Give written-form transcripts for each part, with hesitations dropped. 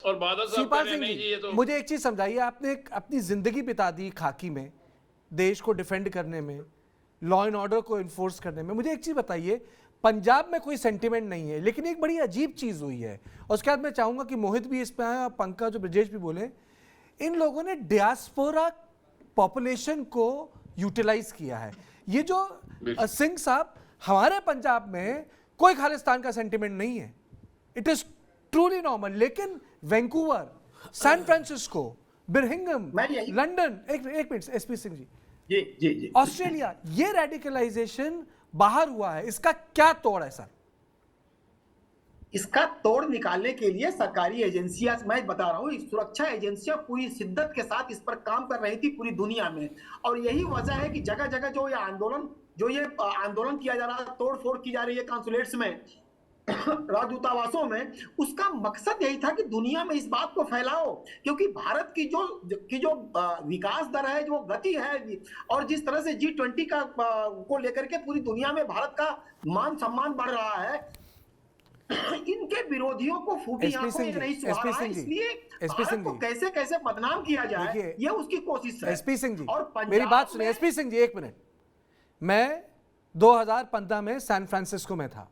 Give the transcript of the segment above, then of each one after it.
और बादल साहब कह शिवपाल रहे हैं सिंह नहीं जी जी, ये तो मुझे एक चीज समझाइए, आपने अपनी जिंदगी बिता दी खाकी में, देश को डिफेंड करने में, लॉ एंड ऑर्डर को इन्फोर्स करने में। मुझे एक चीज बताइए, पंजाब में कोई सेंटिमेंट नहीं है, लेकिन एक बड़ी अजीब चीज हुई है, और उसके बाद मैं चाहूंगा कि मोहित भी इस पे आए और पंकज और ब्रजेश भी बोले। इन लोगों ने डियास्पोरा पॉपुलेशन को यूटिलाइज किया है। ये जो बिल्कुल सिंह साहब, हमारे पंजाब में कोई खालिस्तान का सेंटिमेंट नहीं है, इट इज ट्रूली नॉर्मल, लेकिन वैंकूवर, सैन फ्रांसिस्को, बिरहिंगम, मैं यही लंदन, एक मिनट एसपी सिंह जी, जी जी जी ऑस्ट्रेलिया, ये रेडिकलाइजेशन बाहर हुआ है, इसका क्या तोड़ है सर? इसका तोड़ निकालने के लिए सरकारी एजेंसियां, मैं बता रहा हूँ, सुरक्षा एजेंसियां पूरी शिद्दत के साथ इस पर काम कर रही थी पूरी दुनिया में। और यही वजह है कि जगह जगह जो ये आंदोलन किया जा रहा है, तोड़ फोड़ की जा रही है कॉन्सुलेट्स में, राजदूतावासों में, उसका मकसद यही था कि दुनिया में इस बात को फैलाओ। क्योंकि भारत की जो विकास दर है, जो गति है, और जिस तरह से G20 का को लेकर के पूरी दुनिया में भारत का मान सम्मान बढ़ रहा है, इनके विरोधियों को फूटी एसपी आंखों सिंह ये जी, नहीं सुहा एसपी रहा है। सिंह जी, इसलिए एसपी भारत सिंह को जी, कैसे कैसे बदनाम किया जाए, देखिए ये उसकी कोशिश है। एसपी सिंह जी, और मेरी बात सुनिए में एसपी सिंह जी, एक मिनट। मैं 2015 में सैन फ्रांसिस्को में था,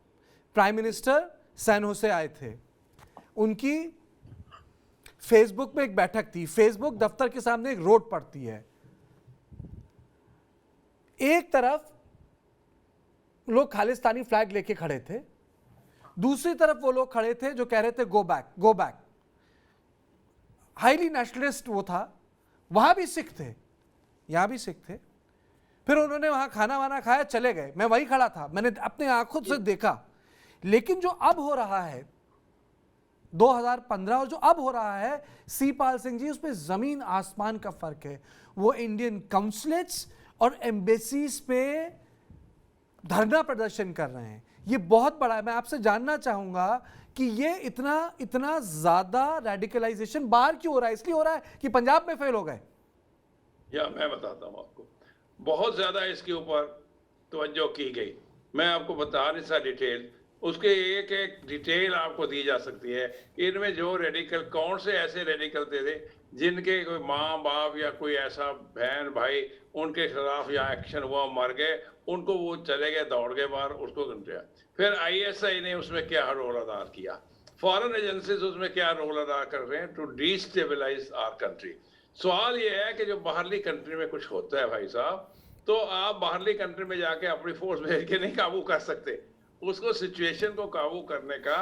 प्राइम मिनिस्टर सैन होसे आए थे, उनकी फेसबुक में एक बैठक थी, फेसबुक दफ्तर के सामने एक रोड पड़ती है, एक तरफ लोग खालिस्तानी फ्लैग लेके खड़े थे, दूसरी तरफ वो लोग खड़े थे जो कह रहे थे go back go back, highly nationalist वो था। वहां भी सिख थे, यहां भी सिख थे। फिर उन्होंने वहां खाना वाना खाया, चले गए, मैं वहीं खड़ा था, मैंने अपने आंखों से देखा। लेकिन जो अब हो रहा है 2015 और जो अब हो रहा है सी-पाल सिंह जी, उसमें जमीन आसमान का फर्क है। वो इंडियन काउंसलेट्स और एम्बेसीज पे धरना प्रदर्शन कर रहे हैं, ये बहुत बड़ा है। मैं आपसे जानना चाहूंगा कि ये इतना इतना ज्यादा रेडिकलाइजेशन बाहर क्यों हो रहा है? इसलिए हो रहा है कि पंजाब में फेल हो गए? या मैं बताता हूँ आपको, बहुत ज्यादा इसके ऊपर तवज्जो की गई। मैं आपको बता नहीं सा डिटेल, उसके एक एक डिटेल आपको दी जा सकती है। इनमें जो रेडिकल, कौन से ऐसे रेडिकल थे जिनके कोई माँ बाप या कोई ऐसा बहन भाई उनके खिलाफ या एक्शन हुआ, मर गए, उनको वो चले गए, दौड़ गए बाहर, उसको गया। फिर ISI ने उसमें क्या रोल अदा किया, फॉरेन एजेंसीज उसमें क्या रोल अदा कर रहे हैं टू डिस्टेबलाइज आवर कंट्री। सवाल ये है कि जो बाहरली कंट्री में कुछ होता है भाई साहब, तो आप बाहरली कंट्री में जाके अपनी फोर्स भेज के नहीं काबू कर सकते। उसको सिचुएशन को काबू करने का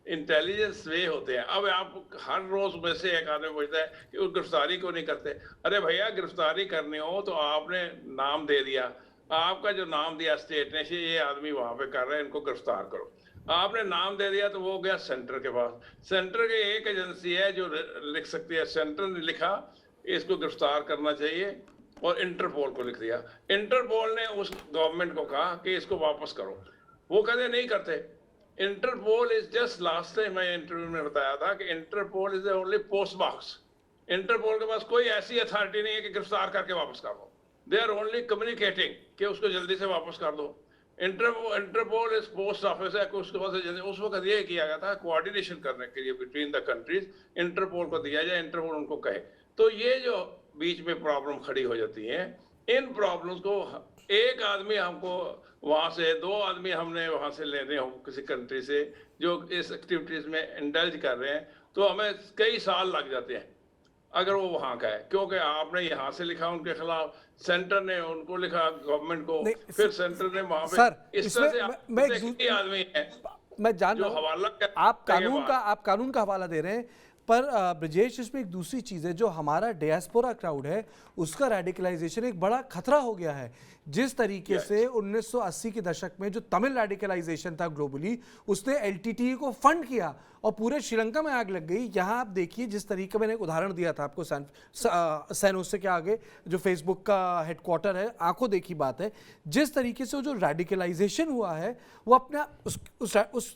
इंटेलिजेंस वे होते हैं। अब आप हर रोज में से एक आदमी पूछता है कि उस गिरफ्तारी को नहीं करते। अरे भैया, गिरफ्तारी करनी हो तो आपने नाम दे दिया, आपका जो नाम दिया स्टेट ने, ये आदमी वहां पे कर रहे हैं, इनको गिरफ्तार करो, आपने नाम दे दिया तो वो गया सेंटर के पास। सेंटर की एक एजेंसी है जो लिख सकती है, सेंटर ने लिखा इसको गिरफ्तार करना चाहिए और इंटरपोल को लिख दिया। इंटरपोल ने उस गवर्नमेंट को कहा कि इसको वापस करो, वो कहते नहीं करते। Interpol is just, last time मैं इंटरव्यू में बताया था कि Interpol is the only post box. Interpol के पास कोई ऐसी अथॉरिटी नहीं है कि गिरफ्तार करके वापस कर दो। दे आर ओनली कम्युनिकेटिंग कि उसको जल्दी से वापस कर दो। इंटरपोल इस पोस्ट ऑफिस है, उसके पास उस वक्त ये किया गया था कोऑर्डिनेशन करने के लिए बिटवीन द कंट्रीज, इंटरपोल को दिया जाए, इंटरपोल उनको कहे। तो ये जो बीच में प्रॉब्लम खड़ी हो जाती है, इन प्रॉब्लम्स को एक आदमी हमको वहां से, दो आदमी हमने वहां से लेने हो किसी कंट्री से जो इस एक्टिविटीज में इंडल्ज कर रहे हैं, तो हमें कई साल लग जाते हैं अगर वो वहां का है, क्योंकि आपने यहाँ से लिखा उनके खिलाफ, सेंटर ने उनको लिखा गवर्नमेंट को, फिर सेंटर ने वहां पे, सर, इस तरह से मैं आदमी है मैं जान जो रहा हूं हवाला आप कानून का हवाला दे रहे हैं, पर ब्रजेश, इसमें एक दूसरी चीज़ है, जो हमारा डियास्पोरा क्राउड है उसका रेडिकलाइजेशन एक बड़ा खतरा हो गया है। जिस तरीके से 1980 के दशक में जो तमिल रेडिकलाइजेशन था ग्लोबली, उसने LTTE को फंड किया और पूरे श्रीलंका में आग लग गई। यहाँ आप देखिए, जिस तरीके मैंने एक उदाहरण दिया था आपको, सैन होसे के आगे जो फेसबुक का हेडक्वार्टर है, आंखों देखी बात है, जिस तरीके से जो रेडिकलाइजेशन हुआ है, वो अपना उस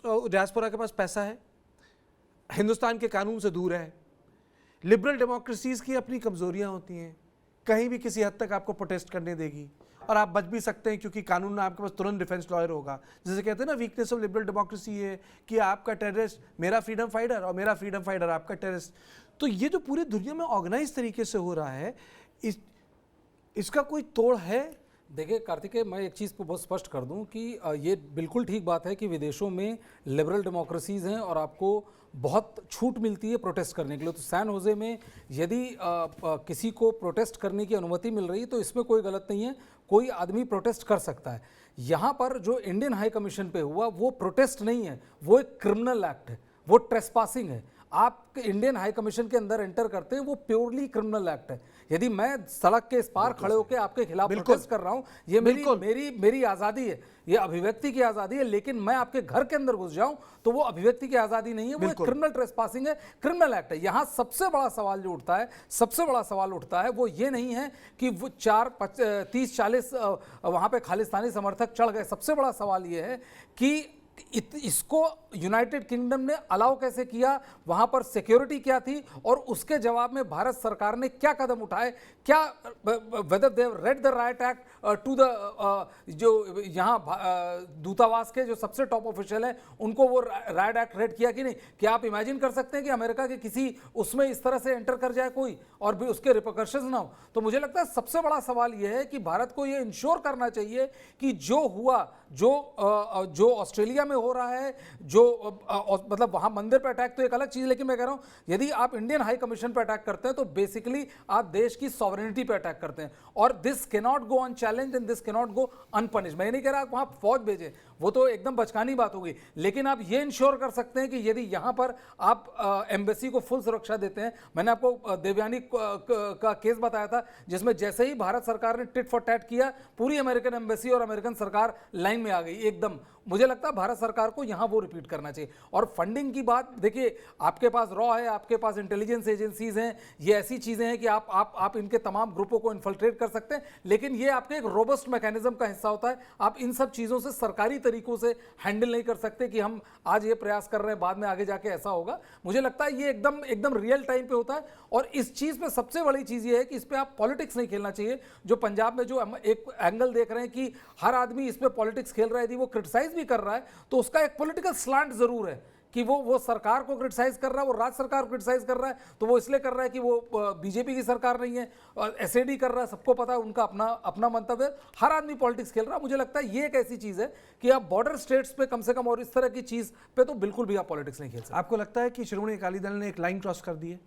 डियास्पोरा के पास पैसा है, हिंदुस्तान के कानून से दूर है, लिबरल डेमोक्रेसीज की अपनी कमजोरियां होती हैं, कहीं भी किसी हद तक आपको प्रोटेस्ट करने देगी, और आप बच भी सकते हैं क्योंकि कानून में आपके पास तुरंत डिफेंस लॉयर होगा। जैसे कहते हैं ना, वीकनेस ऑफ लिबरल डेमोक्रेसी है कि आपका टेररिस्ट मेरा फ्रीडम फाइटर और मेरा फ्रीडम फाइटर आपका टेररिस्ट। तो ये जो पूरी दुनिया में ऑर्गेनाइज तरीके से हो रहा है, इसका कोई तोड़ है? देखिए कार्तिकेय, मैं एक चीज़ को बहुत स्पष्ट कर दूं कि ये बिल्कुल ठीक बात है कि विदेशों में लिबरल डेमोक्रेसीज़ हैं और आपको बहुत छूट मिलती है प्रोटेस्ट करने के लिए। तो सैन होजे में यदि किसी को प्रोटेस्ट करने की अनुमति मिल रही है तो इसमें कोई गलत नहीं है, कोई आदमी प्रोटेस्ट कर सकता है। यहाँ पर जो इंडियन हाई कमीशन पे हुआ वो प्रोटेस्ट नहीं है, वो एक क्रिमिनल एक्ट है, वो ट्रेसपासिंग है। आप इंडियन हाई कमीशन के अंदर एंटर करते हैं, वो प्योरली क्रिमिनल एक्ट है। यदि मैं सड़क के इस पार खड़े होकर आपके खिलाफ प्रोटेस्ट कर रहा हूं, ये मेरी आज़ादी है, ये अभिव्यक्ति की आज़ादी है, लेकिन मैं आपके घर के अंदर घुस जाऊं तो वो अभिव्यक्ति की आज़ादी नहीं है, वो क्रिमिनल ट्रेसपासिंग है, क्रिमिनल एक्ट है। यहां सबसे बड़ा सवाल जो उठता है, सबसे बड़ा सवाल उठता है वो ये नहीं है कि वो 30-40 वहां पे खालिस्तानी समर्थक चढ़ गए। सबसे बड़ा सवाल ये है कि इसको यूनाइटेड किंगडम ने अलाउ कैसे किया, वहां पर सिक्योरिटी क्या थी, और उसके जवाब में भारत सरकार ने क्या कदम उठाए, क्या whether they read the right act to the जो यहाँ दूतावास के जो सबसे टॉप ऑफिशियल हैं उनको वो राइट एक्ट रेड किया कि नहीं। क्या आप इमेजिन कर सकते हैं कि अमेरिका के किसी उसमें इस तरह से एंटर कर जाए कोई और भी उसके रिपरकशंस ना हो? तो मुझे लगता है सबसे बड़ा सवाल यह है कि भारत को ये इंश्योर करना चाहिए कि जो हुआ, जो ऑस्ट्रेलिया में हो रहा है, जो मतलब वहां मंदिर पर अटैक तो एक अलग चीज, लेकिन मैं कह रहा हूं यदि आप इंडियन हाई कमीशन पर अटैक करते हैं तो बेसिकली आप देश की सॉवरेनिटी पर अटैक करते हैं, और this can not go unchallenged and this can not go unpunished. मैं नहीं कह रहा वहां फौज भेजें, वो तो एकदम बचकानी बात होगी, लेकिन आप ये इंश्योर कर सकते हैं कि यदि यहां पर आप एम्बेसी को फुल सुरक्षा देते हैं। मैंने आपको देवयानी का केस बताया था जिसमें जैसे ही भारत सरकार ने टिट फॉर टैट किया, पूरी अमेरिकन एम्बेसी और अमेरिकन सरकार लाइन में आ गई एकदम। मुझे लगता है भारत सरकार को यहां वो रिपीट करना चाहिए। और फंडिंग की बात देखिए, आपके पास रॉ है, आपके पास इंटेलिजेंस एजेंसीज हैं, ये ऐसी चीजें हैं कि आप इनके तमाम ग्रुपों को इन्फिल्ट्रेट कर सकते हैं, लेकिन ये आपके एक रोबस्ट मैकेनिज्म का हिस्सा होता है। आप इन सब चीजों से सरकारी तरीकों से हैंडल नहीं कर सकते कि हम आज ये प्रयास कर रहे हैं, बाद में आगे जाके ऐसा होगा। मुझे लगता है ये एकदम रियल टाइम पे होता है, और इस चीज पे सबसे बड़ी चीज ये है कि इस पे आप पॉलिटिक्स नहीं खेलना चाहिए। जो पंजाब में जो एक एंगल देख रहे हैं कि हर आदमी इस पे पॉलिटिक्स खेल रहा है, यदि वो क्रिटिसाइज भी कर रहा है तो उसका एक पॉलिटिकल स्लांट जरूर है कि वो सरकार को क्रिटिसाइज कर रहा है, वो राज्य सरकार को क्रिटिसाइज कर रहा है, तो वो इसलिए कर रहा है कि वो बीजेपी की सरकार नहीं है, एसएडी कर रहा है, सबको पता है उनका अपना मंतव्य है, हर आदमी पॉलिटिक्स खेल रहा है। मुझे लगता है ये एक ऐसी चीज है कि आप बॉर्डर स्टेट्स पे कम से कम और इस तरह की चीज पे तो बिल्कुल भी आप पॉलिटिक्स नहीं खेल सकते। आपको लगता है कि श्रोमणी अकाली दल ने एक लाइन क्रॉस कर दी है?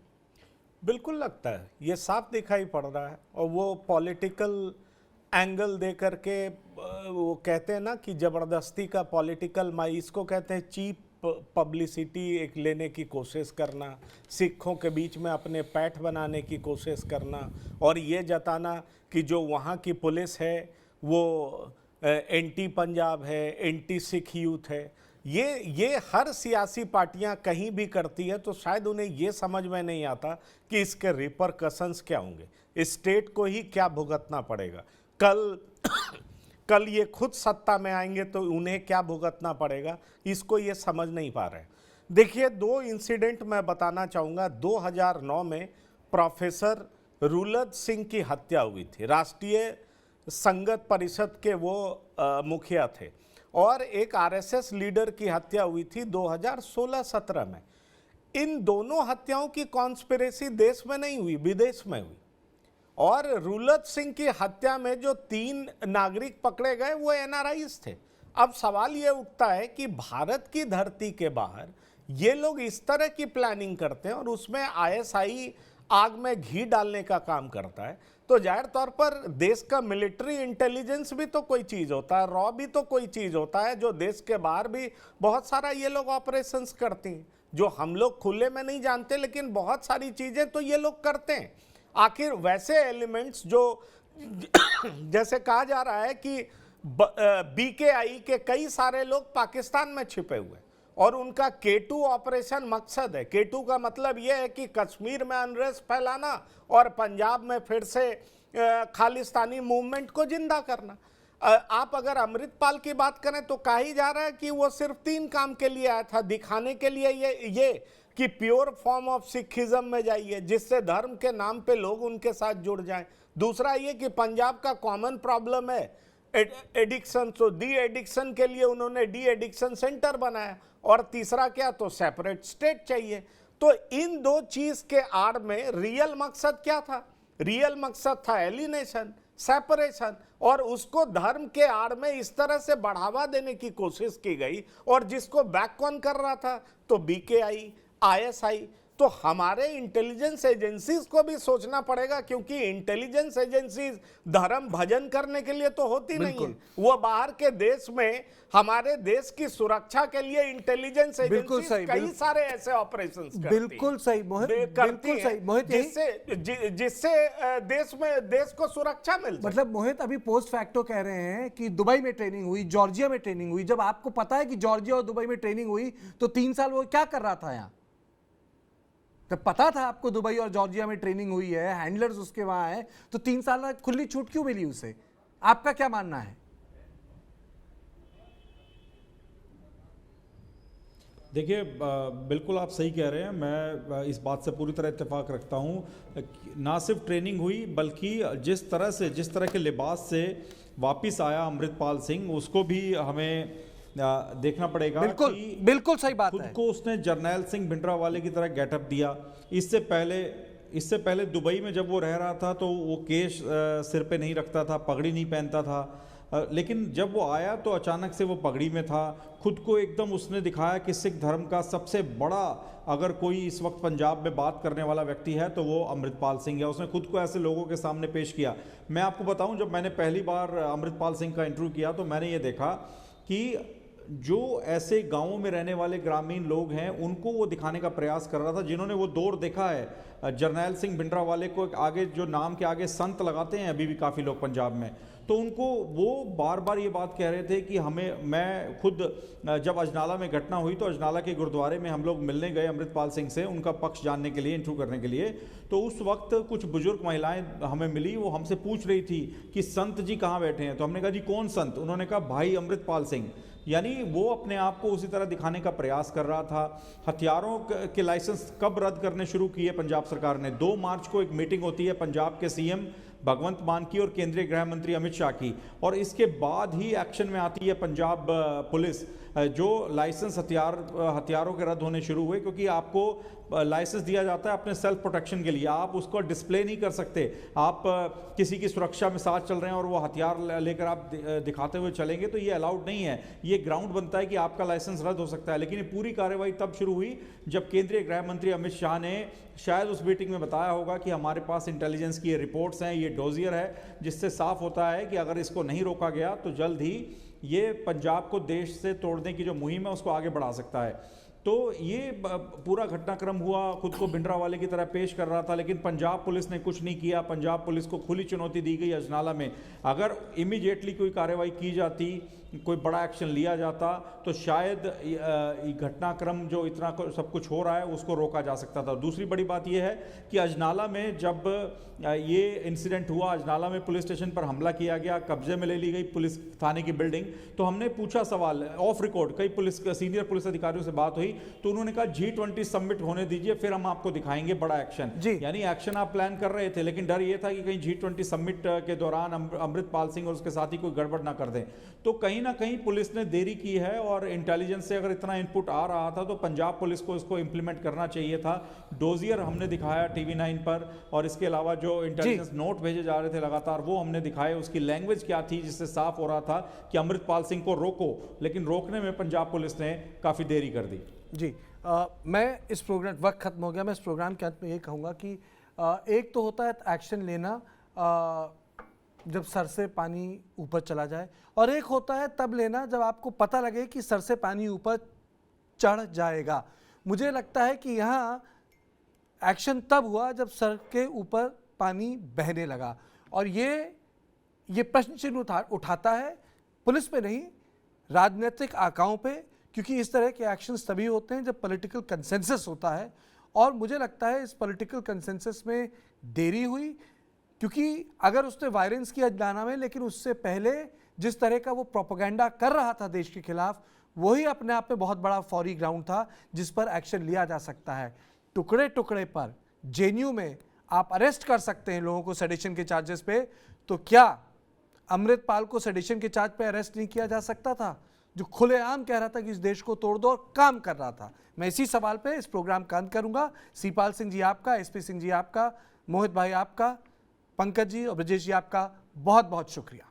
बिल्कुल लगता है, ये साफ दिखाई पड़ रहा है, और वो पॉलिटिकल एंगल दे करके वो कहते हैं ना कि ज़बरदस्ती का पॉलिटिकल इसको कहते हैं चीप पब्लिसिटी एक लेने की कोशिश करना, सिखों के बीच में अपने पैठ बनाने की कोशिश करना, और ये जताना कि जो वहाँ की पुलिस है वो एंटी पंजाब है, एंटी सिख यूथ है। ये हर सियासी पार्टियां कहीं भी करती है, तो शायद उन्हें ये समझ में नहीं आता कि इसके रिपरकशंस क्या होंगे, स्टेट को ही क्या भुगतना पड़ेगा। कल ये खुद सत्ता में आएंगे तो उन्हें क्या भुगतना पड़ेगा, इसको ये समझ नहीं पा रहे। देखिए, 2 इंसिडेंट मैं बताना चाहूँगा। 2009 में प्रोफेसर रुलद सिंह की हत्या हुई थी। राष्ट्रीय संगत परिषद के वो मुखिया थे, और एक आरएसएस लीडर की हत्या हुई थी 2016-17 में। इन दोनों हत्याओं की कॉन्स्पिरेसी देश में नहीं हुई, विदेश में हुई। और रुलद सिंह की हत्या में जो 3 नागरिक पकड़े गए वो एनआरआईज थे। अब सवाल ये उठता है कि भारत की धरती के बाहर ये लोग इस तरह की प्लानिंग करते हैं, और उसमें आईएसआई आग में घी डालने का काम करता है, तो जाहिर तौर पर देश का मिलिट्री इंटेलिजेंस भी तो कोई चीज़ होता है, रॉ भी तो कोई चीज़ होता है, जो देश के बाहर भी बहुत सारा ये लोग ऑपरेशंस करती हैं, जो हम लोग खुले में नहीं जानते, लेकिन बहुत सारी चीज़ें तो ये लोग करते हैं। आखिर वैसे एलिमेंट्स जो जैसे कहा जा रहा है कि बीकेआई के कई सारे लोग पाकिस्तान में छिपे हुए, और उनका K2 ऑपरेशन मकसद है। K2 का मतलब यह है कि कश्मीर में अनरेस्ट फैलाना और पंजाब में फिर से खालिस्तानी मूवमेंट को जिंदा करना। आप अगर अमृतपाल की बात करें तो कहा ही जा रहा है कि वो सिर्फ 3 काम के लिए आया था, दिखाने के लिए ये कि प्योर फॉर्म ऑफ सिखिज्म में जाइए, जिससे धर्म के नाम पे लोग उनके साथ जुड़ जाएं। दूसरा ये कि पंजाब का कॉमन प्रॉब्लम है एडिक्शन, तो डी एडिक्शन के लिए उन्होंने डी एडिक्शन सेंटर बनाया। और तीसरा क्या, तो सेपरेट स्टेट चाहिए। तो इन दो चीज के आड़ में रियल मकसद क्या था? रियल मकसद था एलिनेशन, सेपरेशन, और उसको धर्म के आड़ में इस तरह से बढ़ावा देने की कोशिश की गई। और जिसको बैक कौन कर रहा था? तो बीकेआई, आईएसआई। तो हमारे इंटेलिजेंस एजेंसीज को भी सोचना पड़ेगा, क्योंकि इंटेलिजेंस एजेंसीज धर्म भजन करने के लिए तो होती नहीं है, वो बाहर के देश में हमारे देश की सुरक्षा के लिए इंटेलिजेंस एजेंसीज कई सारे ऐसे ऑपरेशंस करती हैं। बिल्कुल सही मोहित, बिल्कुल सही मोहित, जिससे देश को सुरक्षा मिल जाए। मतलब मोहित अभी पोस्ट फैक्टो कह रहे हैं कि दुबई में ट्रेनिंग हुई, जॉर्जिया में ट्रेनिंग हुई। जब आपको पता है कि जॉर्जिया और दुबई में ट्रेनिंग हुई तो 3 साल वो क्या कर रहा था यहाँ? जब पता था आपको दुबई और जॉर्जिया में ट्रेनिंग हुई है, हैंडलर्स उसके वहां हैं, तो 3 साल खुली छूट क्यों मिली उसे? आपका क्या मानना है? देखिए, बिल्कुल आप सही कह रहे हैं। मैं इस बात से पूरी तरह इत्तेफाक रखता हूँ। ना सिर्फ ट्रेनिंग हुई, बल्कि जिस तरह के लिबास से वापस आया अमृतपाल सिंह, उसको भी हमें देखना पड़ेगा। बिल्कुल सही बात है। खुद को उसने जर्नैल सिंह भिंडरावाले की तरह गेटअप दिया। इससे पहले दुबई में जब वो रह रहा था तो वो केश सिर पे नहीं रखता था, पगड़ी नहीं पहनता था। लेकिन जब वो आया तो अचानक से वो पगड़ी में था। खुद को एकदम उसने दिखाया कि सिख धर्म का सबसे बड़ा, अगर कोई इस वक्त पंजाब में बात करने वाला व्यक्ति है तो वो अमृतपाल सिंह है। उसने खुद को ऐसे लोगों के सामने पेश किया। मैं आपको बताऊं, जब मैंने पहली बार अमृतपाल सिंह का इंटरव्यू किया तो मैंने ये देखा कि जो ऐसे गांवों में रहने वाले ग्रामीण लोग हैं उनको वो दिखाने का प्रयास कर रहा था, जिन्होंने वो दौर देखा है। जर्नैल सिंह भिंडरावाले को आगे, जो नाम के आगे संत लगाते हैं अभी भी काफ़ी लोग पंजाब में, तो उनको वो बार बार ये बात कह रहे थे कि मैं खुद जब अजनाला में घटना हुई तो अजनाला के गुरुद्वारे में हम लोग मिलने गए अमृतपाल सिंह से, उनका पक्ष जानने के लिए, इंटरव्यू करने के लिए। तो उस वक्त कुछ बुजुर्ग महिलाएं हमें मिली, वो हमसे पूछ रही थी कि संत जी कहाँ बैठे हैं। तो हमने कहा जी कौन संत? उन्होंने कहा भाई अमृतपाल सिंह। यानी वो अपने आप को उसी तरह दिखाने का प्रयास कर रहा था। हथियारों के लाइसेंस कब रद्द करने शुरू किए पंजाब सरकार ने? 2 मार्च को एक मीटिंग होती है पंजाब के सीएम भगवंत मान की और केंद्रीय गृह मंत्री अमित शाह की, और इसके बाद ही एक्शन में आती है पंजाब पुलिस, जो लाइसेंस हथियारों के रद्द होने शुरू हुए। क्योंकि आपको लाइसेंस दिया जाता है अपने सेल्फ प्रोटेक्शन के लिए, आप उसको डिस्प्ले नहीं कर सकते। आप किसी की सुरक्षा में साथ चल रहे हैं और वो हथियार लेकर आप दिखाते हुए चलेंगे तो ये अलाउड नहीं है। ये ग्राउंड बनता है कि आपका लाइसेंस रद्द हो सकता है। लेकिन ये पूरी कार्रवाई तब शुरू हुई जब केंद्रीय गृह मंत्री अमित शाह ने शायद उस मीटिंग में बताया होगा कि हमारे पास इंटेलिजेंस की ये रिपोर्ट्स हैं, ये डोजियर है, जिससे साफ होता है कि अगर इसको नहीं रोका गया तो जल्द ही ये पंजाब को देश से तोड़ने की जो मुहिम है उसको आगे बढ़ा सकता है। तो ये पूरा घटनाक्रम हुआ। खुद को भिंडरावाले की तरह पेश कर रहा था, लेकिन पंजाब पुलिस ने कुछ नहीं किया। पंजाब पुलिस को खुली चुनौती दी गई अजनाला में। अगर इमीडिएटली कोई कार्रवाई की जाती, कोई बड़ा एक्शन लिया जाता, तो शायद घटनाक्रम जो इतना सब कुछ हो रहा है उसको रोका जा सकता था। दूसरी बड़ी बात यह है कि अजनाला में जब ये इंसिडेंट हुआ, अजनाला में पुलिस स्टेशन पर हमला किया गया, कब्जे में ले ली गई पुलिस थाने की बिल्डिंग, तो हमने पूछा सवाल ऑफ रिकॉर्ड, कई सीनियर पुलिस अधिकारियों से बात हुई तो उन्होंने कहा G20 समिट होने दीजिए, फिर हम आपको दिखाएंगे बड़ा एक्शन। यानी एक्शन आप प्लान कर रहे थे, लेकिन डर ये था कि कहीं G20 समिट के दौरान अमृतपाल सिंह और उसके साथी कोई गड़बड़ ना कर दें। तो कहीं ना कहीं पुलिस ने देरी की है, और इंटेलिजेंस से अगर इतना इनपुट आ रहा था तो पंजाब पुलिस को इसको इंप्लीमेंट करना चाहिए था। डोजियर हमने दिखाया TV9 पर, और इसके अलावा जो इंटेलिजेंस नोट भेजे जा रहे थे लगातार वो हमने दिखाए। उसकी लैंग्वेज क्या थी जिससे साफ हो रहा था कि अमृतपाल सिंह को रोको, लेकिन रोकने में पंजाब पुलिस ने काफ़ी देरी कर दी। जी मैं इस प्रोग्राम, वक्त खत्म हो गया, मैं इस प्रोग्राम के अंत में ये कहूँगा कि एक तो होता है एक्शन लेना जब सर से पानी ऊपर चला जाए, और एक होता है तब लेना जब आपको पता लगे कि सर से पानी ऊपर चढ़ जाएगा। मुझे लगता है कि यहाँ एक्शन तब हुआ जब सर के ऊपर पानी बहने लगा, और ये प्रश्न चिन्ह उठाता है पुलिस पे नहीं, राजनीतिक आकाओं पे, क्योंकि इस तरह के एक्शंस तभी होते हैं जब पॉलिटिकल कंसेंसस होता है। और मुझे लगता है इस पॉलिटिकल कंसेंसस में देरी हुई, क्योंकि अगर उसने वायलेंस किया अजनाला में, लेकिन उससे पहले जिस तरह का वो प्रोपेगेंडा कर रहा था देश के खिलाफ, वही अपने आप में बहुत बड़ा फौरी ग्राउंड था जिस पर एक्शन लिया जा सकता है। टुकड़े टुकड़े पर जेएनयू में आप अरेस्ट कर सकते हैं लोगों को सेडिशन के चार्जेस पे, तो क्या अमृतपाल को सेडिशन के चार्ज पे अरेस्ट नहीं किया जा सकता था, जो खुलेआम कह रहा था कि इस देश को तोड़ दो और काम कर रहा था। मैं इसी सवाल पे इस प्रोग्राम का अंत करूंगा। सीपाल सिंह जी आपका, एसपी सिंह जी आपका, मोहित भाई आपका, पंकज जी और ब्रजेश जी आपका बहुत बहुत शुक्रिया।